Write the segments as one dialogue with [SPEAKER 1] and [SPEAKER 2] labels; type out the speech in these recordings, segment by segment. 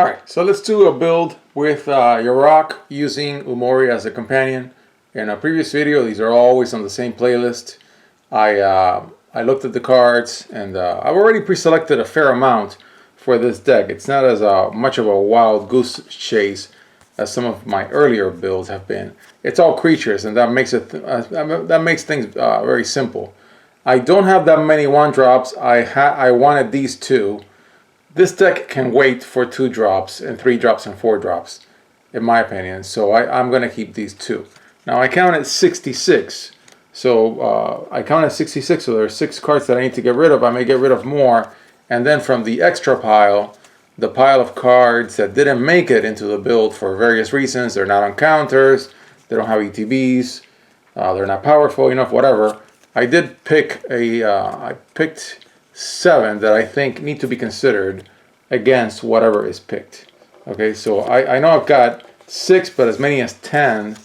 [SPEAKER 1] Alright, so let's do a build with Yarok using Umori as a companion. In a previous video, these are always on the same playlist. I looked at the cards and I've already pre-selected a fair amount for this deck. It's not as much of a wild goose chase as some of my earlier builds have been. It's all creatures, and that makes things very simple. I don't have that many 1-drops. I wanted these two. This deck can wait for 2-drops and 3-drops and 4-drops, in my opinion. So I'm going to keep these two. Now I counted 66. So I counted 66. So there are 6 cards that I need to get rid of. I may get rid of more. And then from the extra pile, the pile of cards that didn't make it into the build for various reasons. They're not on counters. They don't have ETBs. They're not powerful enough, whatever. I did pick I picked 7 that I think need to be considered against whatever is picked. Okay, so I know I've got 6, but as many as 10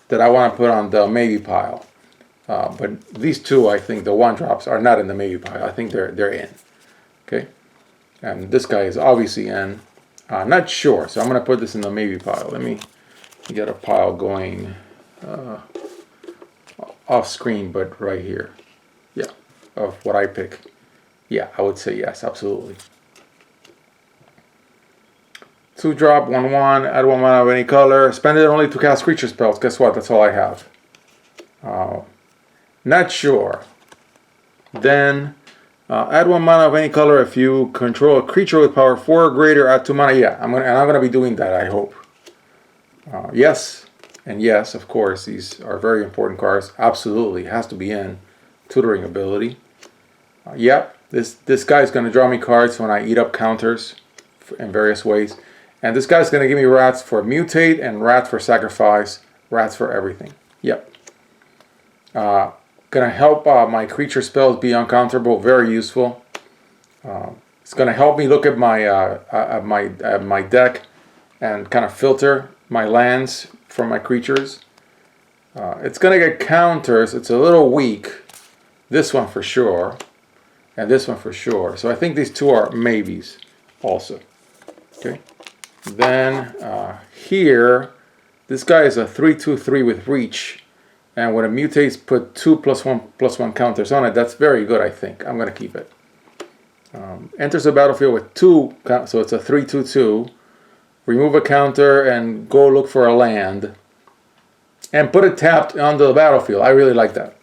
[SPEAKER 1] that I want to put on the maybe pile. But these two, I think the 1-drops are not in the maybe pile. I think they're in. Okay, and this guy is obviously in. Not sure, so I'm going to put this in the maybe pile. Let me get a pile going off screen, but right here. Yeah, of what I pick. Yeah, I would say yes, absolutely. 2-drop, 1/1, add 1 mana of any color. Spend it only to cast creature spells. Guess what? That's all I have. Not sure. Then add 1 mana of any color if you control a creature with power 4 or greater. Add 2 mana. Yeah, I'm gonna be doing that. I hope. Yes, and yes, of course. These are very important cards. Absolutely, has to be in. Tutoring ability. Yep. This guy's going to draw me cards when I eat up counters in various ways. And this guy's going to give me rats for mutate and rats for sacrifice, rats for everything. Yep. Going to help my creature spells be uncounterable, very useful. It's going to help me look at my deck and kind of filter my lands from my creatures. It's going to get counters. It's a little weak. This one for sure. And this one for sure. So I think these two are maybes also. Okay. Then here, this guy is a 3/2/3 with reach. And when it mutates, put 2 +1/+1 counters on it. That's very good, I think. I'm going to keep it. Enters the battlefield with 2, so it's a 3/2/2. Remove a counter and go look for a land. And put it tapped onto the battlefield. I really like that.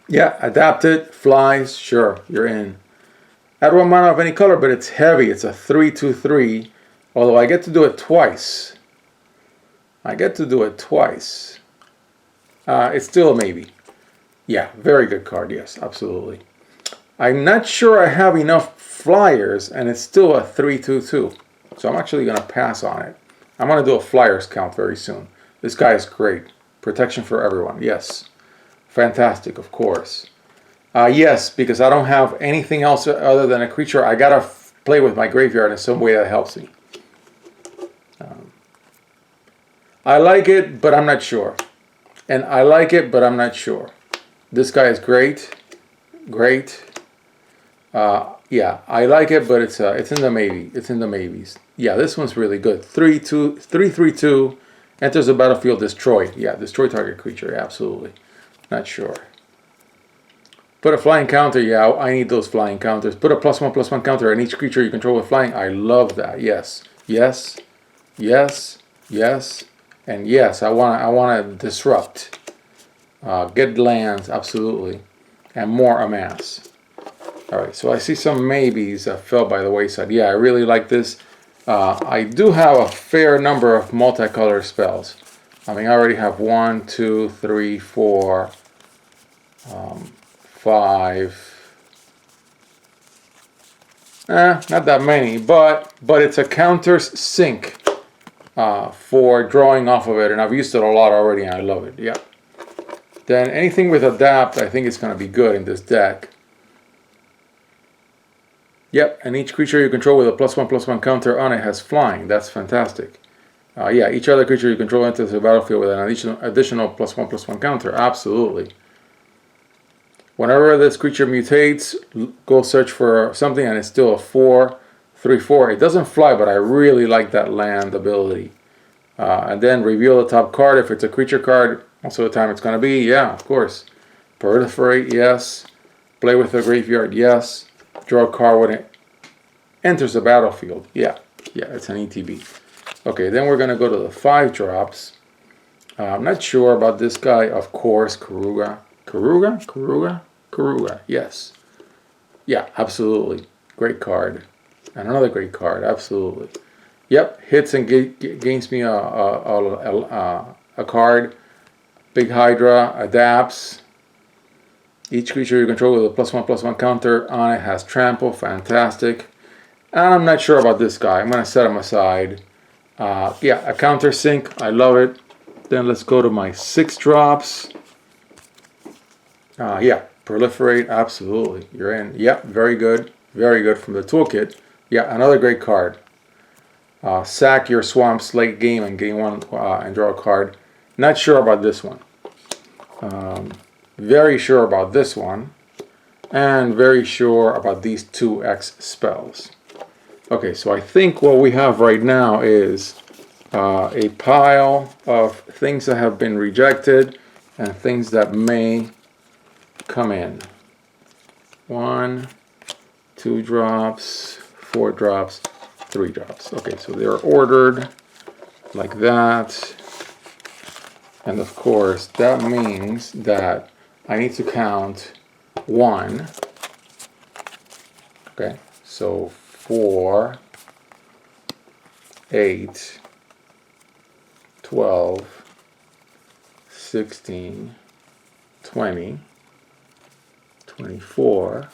[SPEAKER 1] Yeah, adapt it, flies, sure, you're in. Add 1 mana of any color, but it's heavy. It's a 3/2/3, although I get to do it twice. It's still a maybe. Yeah, very good card, yes, absolutely. I'm not sure I have enough flyers, and it's still a 3/2/2. So I'm actually going to pass on it. I'm going to do a flyers count very soon. This guy is great. Protection for everyone, yes. Fantastic, of course. Yes, because I don't have anything else other than a creature. I gotta play with my graveyard in some way that helps me. I like it, but I'm not sure. And I like it, but I'm not sure. This guy is great. Great. Yeah, I like it, but it's in the maybe. It's in the maybes. Yeah, this one's really good. 3/2 enters the battlefield, destroy. Yeah, destroy target creature. Yeah, absolutely. Not sure. Put a flying counter. Yeah, I need those flying counters. Put a +1/+1 counter on each creature you control with flying. I love that. Yes, yes, yes, yes, and yes. I want to disrupt. Get lands, absolutely, and more amass. All right. So I see some maybes that fell by the wayside. Yeah, I really like this. I do have a fair number of multicolor spells. I mean, I already have 1, 2, 3, 4, 5. Not that many, but it's a counters sink for drawing off of it, and I've used it a lot already, and I love it. Yeah. Then anything with adapt, I think it's going to be good in this deck. Yep, and each creature you control with a +1/+1 counter on it has flying. That's fantastic. Yeah, each other creature you control enters the battlefield with an additional +1/+1 counter. Absolutely. Whenever this creature mutates, go search for something and it's still a 4. 3/4. It doesn't fly, but I really like that land ability. And then reveal the top card if it's a creature card. Most of the time it's going to be, yeah, of course. Proliferate, yes. Play with the graveyard, yes. Draw a card when it enters the battlefield. Yeah, it's an ETB. Okay, then we're going to go to the 5 drops. I'm not sure about this guy, of course. Karuga. Karuga, yes. Yeah, absolutely. Great card. And another great card, absolutely. Yep, hits and gains me a card. Big Hydra, adapts. Each creature you control with a +1/+1 counter on it has trample, fantastic. And I'm not sure about this guy. I'm going to set him aside. Yeah, a counter sync, I love it. Then let's go to my 6 drops. Yeah, proliferate, absolutely. You're in. Yep, very good. Very good from the toolkit. Yeah, another great card. Sack your swamps late game and gain 1 and draw a card. Not sure about this one. Very sure about this one. And very sure about these 2 X spells. Okay, so I think what we have right now is a pile of things that have been rejected and things that may come in. 1, 2 drops, 4 drops, 3 drops. Okay, so they're ordered like that. And of course, that means that I need to count 1. Okay, so 4, 8, 12, 16, 20, 24,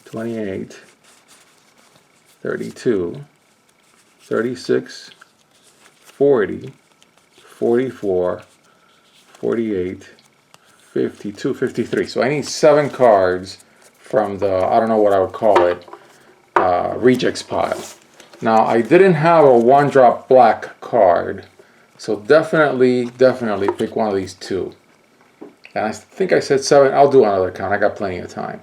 [SPEAKER 1] 28, 32, 36, 40, 44, 48, 52, 53. So I need 7 cards from the, I don't know what I would call it, rejects pile. Now I didn't have a 1-drop black card, so definitely pick one of these 2. And I think I said 7. I'll do another count. I got plenty of time.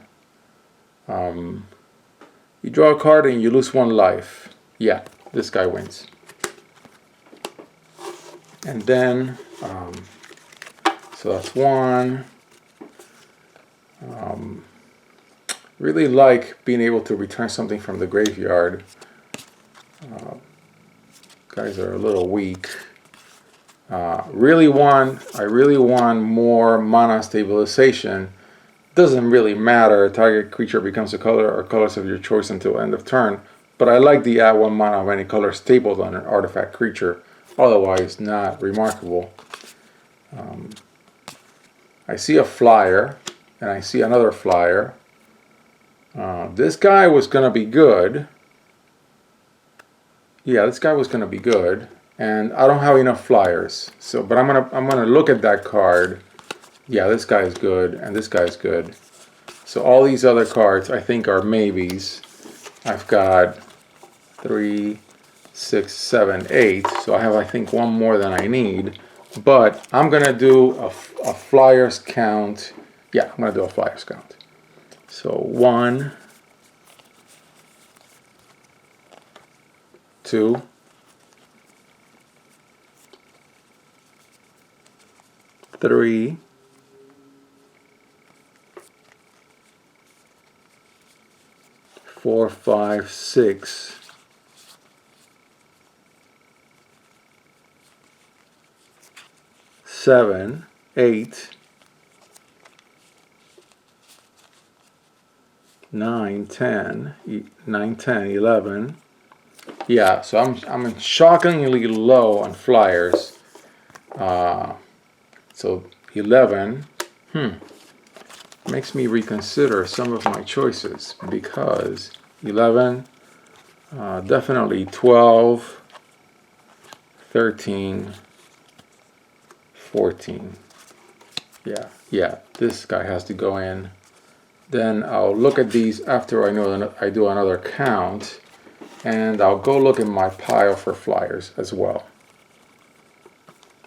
[SPEAKER 1] You draw a card and you lose 1 life. Yeah, this guy wins. And then, so that's 1. Really like being able to return something from the graveyard. Guys are a little weak. I really want more mana stabilization. Doesn't really matter. Target creature becomes a color or colors of your choice until end of turn. But I like the add 1 mana of any color stapled on an artifact creature. Otherwise, not remarkable. I see a flyer, and I see another flyer. This guy was going to be good. Yeah, this guy was going to be good. And I don't have enough flyers. So, but I'm gonna look at that card. Yeah, this guy is good, and this guy is good. So all these other cards I think are maybes. I've got 3, 6, 7, 8. So I have, I think, 1 more than I need. But I'm gonna do a flyers count. Yeah, I'm gonna do a flyers count. So 1, 2, 3, 4, 5, 6, 7, 8, 9, 10, 11. Yeah, so I'm shockingly low on flyers. So 11. Makes me reconsider some of my choices, because 11, definitely 12, 13, 14. Yeah, this guy has to go in. Then I'll look at these after I do another count, and I'll go look at my pile for flyers as well.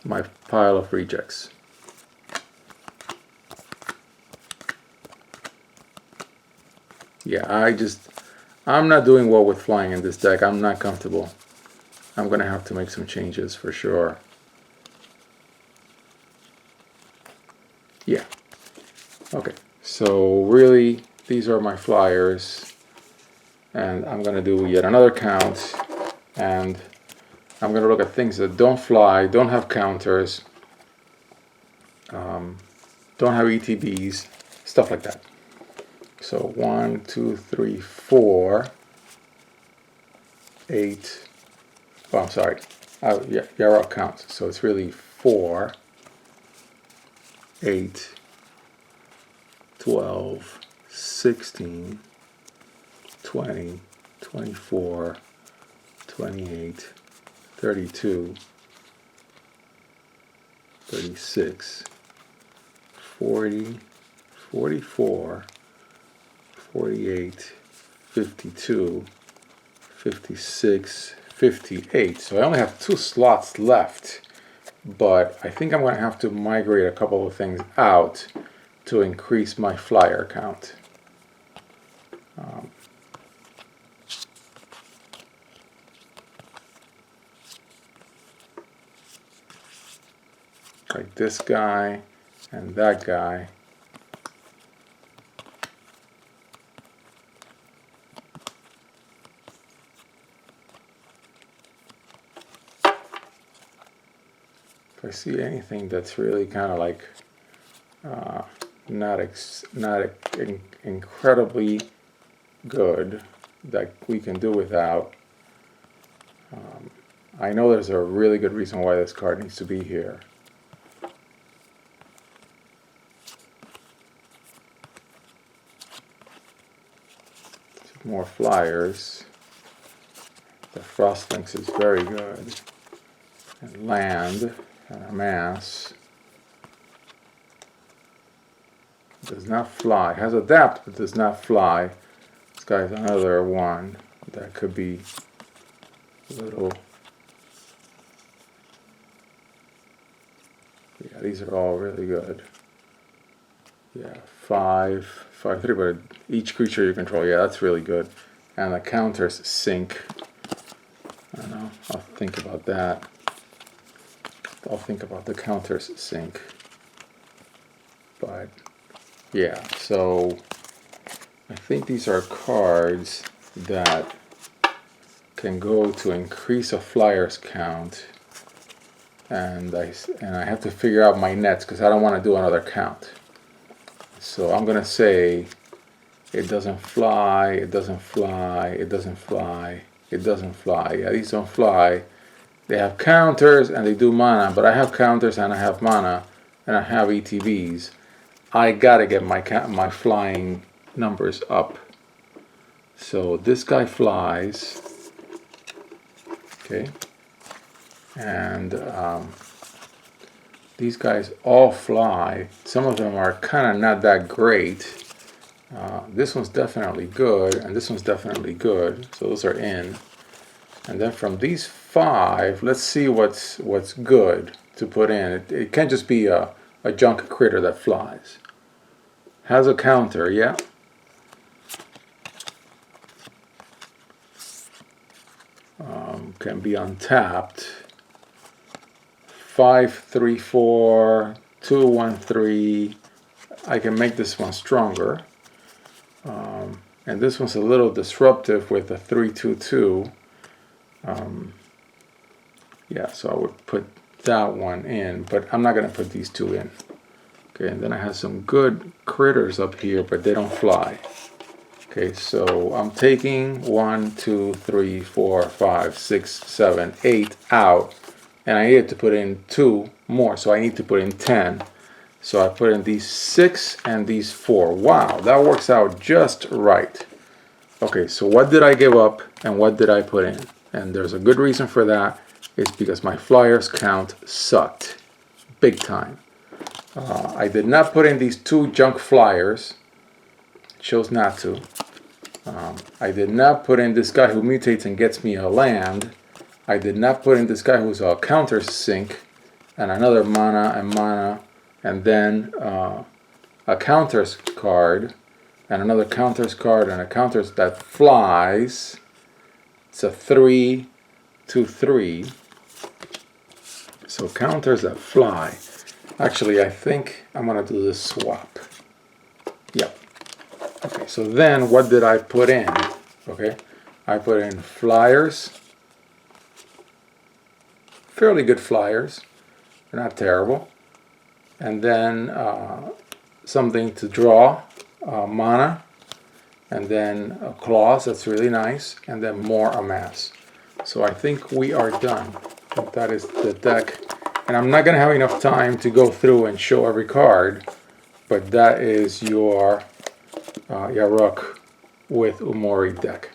[SPEAKER 1] My pile of rejects. Yeah, I'm not doing well with flying in this deck. I'm not comfortable. I'm going to have to make some changes for sure. Yeah. Okay. So really, these are my flyers. And I'm going to do yet another count. And I'm going to look at things that don't fly, don't have counters, don't have ETBs, stuff like that. So 1, 2, 3, 4, 8. Oh, I'm sorry. Yarok counts. So it's really 4, 8, 12, 16, 20, 24, 28, 32, 36, 40, 44, 48, 52, 56, 58. So I only have 2 slots left, but I think I'm going to have to migrate a couple of things out to increase my flyer count. Like this guy and that guy. If I see anything that's really kind of like not incredibly good that we can do without, I know there's a really good reason why this card needs to be here. More flyers. The Frostlinks is very good. And land and a mass. Does not fly. Has adapt but does not fly. This guy's another one that could be a little. Yeah, these are all really good. Yeah, 5, 5, 3, but each creature you control, yeah, that's really good. And the counters sync. I don't know, I'll think about that. I'll think about the counters sync. But, yeah, so I think these are cards that can go to increase a flyer's count. And I have to figure out my nets because I don't want to do another count. So I'm going to say it doesn't fly, it doesn't fly, it doesn't fly, it doesn't fly. Yeah, these don't fly. They have counters and they do mana, but I have counters and I have mana and I have ETBs. I got to get my flying numbers up. So this guy flies. Okay. And these guys all fly. Some of them are kind of not that great. This one's definitely good, and this one's definitely good. So those are in. And then from these 5, let's see what's good to put in. It can't just be a junk critter that flies. Has a counter, yeah. Can be untapped. 5, 3, 4, 2, 1, 3. I can make this one stronger. And this one's a little disruptive with a 3, 2, 2. Yeah, so I would put that one in, but I'm not going to put these 2 in. Okay, and then I have some good critters up here, but they don't fly. Okay, so I'm taking 1, 2, 3, 4, 5, 6, 7, 8 out. And I needed to put in 2 more, so I need to put in 10. So I put in these 6 and these 4. Wow, that works out just right. Okay, so what did I give up and what did I put in? And there's a good reason for that. It's because my flyers count sucked. Big time. I did not put in these 2 junk flyers. Chose not to. I did not put in this guy who mutates and gets me a land. I did not put in this guy who's a counter sync and another mana, and then a counters card, and another counters card, and a counters that flies. It's a 3/3. So counters that fly. Actually, I think I'm gonna do this swap. Yep. Okay, so then what did I put in? Okay, I put in flyers. Fairly good flyers. They're not terrible. And then something to draw, mana. And then a clause, that's really nice. And then more amass. So I think we are done. That is the deck. And I'm not going to have enough time to go through and show every card. But that is your Yarok with Umori deck.